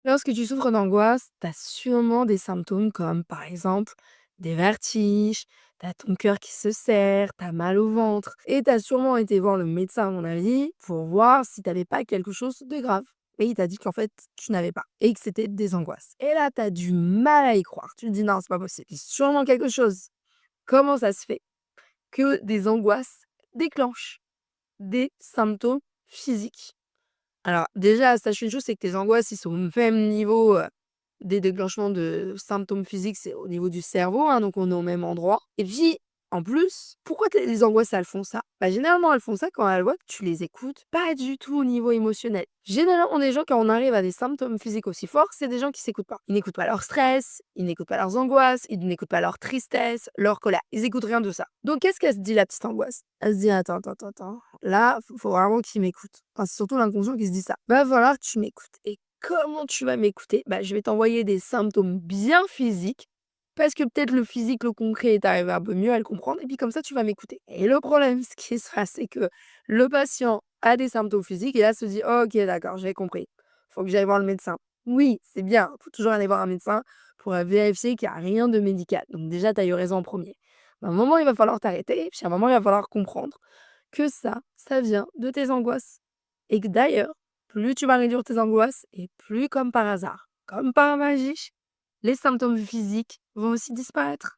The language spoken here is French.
Lorsque tu souffres d'angoisse, tu as sûrement des symptômes comme par exemple des vertiges, tu as ton cœur qui se serre, tu as mal au ventre et tu as sûrement été voir le médecin à mon avis pour voir si tu avais pas quelque chose de grave. Et il t'a dit qu'en fait, tu n'avais pas et que c'était des angoisses. Et là, tu as du mal à y croire. Tu te dis non, c'est pas possible. C'est sûrement quelque chose. Comment ça se fait que des angoisses déclenchent des symptômes physiques? Alors déjà, sache une chose, c'est que tes angoisses, ils sont au même niveau, des déclenchements de symptômes physiques, c'est au niveau du cerveau, hein, donc on est au même endroit. Et puis, en plus, pourquoi les angoisses, elles font ça? Bah, généralement, elles font ça quand elles voient que tu les écoutes pas du tout au niveau émotionnel. Généralement, des gens, quand on arrive à des symptômes physiques aussi forts, c'est des gens qui s'écoutent pas. Ils n'écoutent pas leur stress, ils n'écoutent pas leurs angoisses, ils n'écoutent pas leur tristesse, leur colère. Ils écoutent rien de ça. Donc, qu'est-ce qu'elle se dit, la petite angoisse? Elle se dit: «Attends, attends, attends, attends, là, faut vraiment qu'il m'écoute». Enfin, c'est surtout l'inconscient qui se dit ça. Va falloir que tu m'écoutes et comment tu vas m'écouter? Bah, je vais t'envoyer des symptômes bien physiques, parce que peut-être le physique, le concret, tu arrives un peu mieux à le comprendre et puis comme ça, tu vas m'écouter. Et le problème, ce qui se passe, c'est que le patient a des symptômes physiques et là se dit: «OK, d'accord, j'ai compris. Faut que j'aille voir le médecin». Oui, c'est bien, faut toujours aller voir un médecin pour, vérifier qu'il y a rien de médical. Donc déjà, tu as eu raison en premier. À un moment, il va falloir t'arrêter et puis à un moment, il va falloir comprendre que ça vient de tes angoisses et que d'ailleurs, plus tu vas réduire tes angoisses et plus comme par hasard, comme par magie, les symptômes physiques vont aussi disparaître.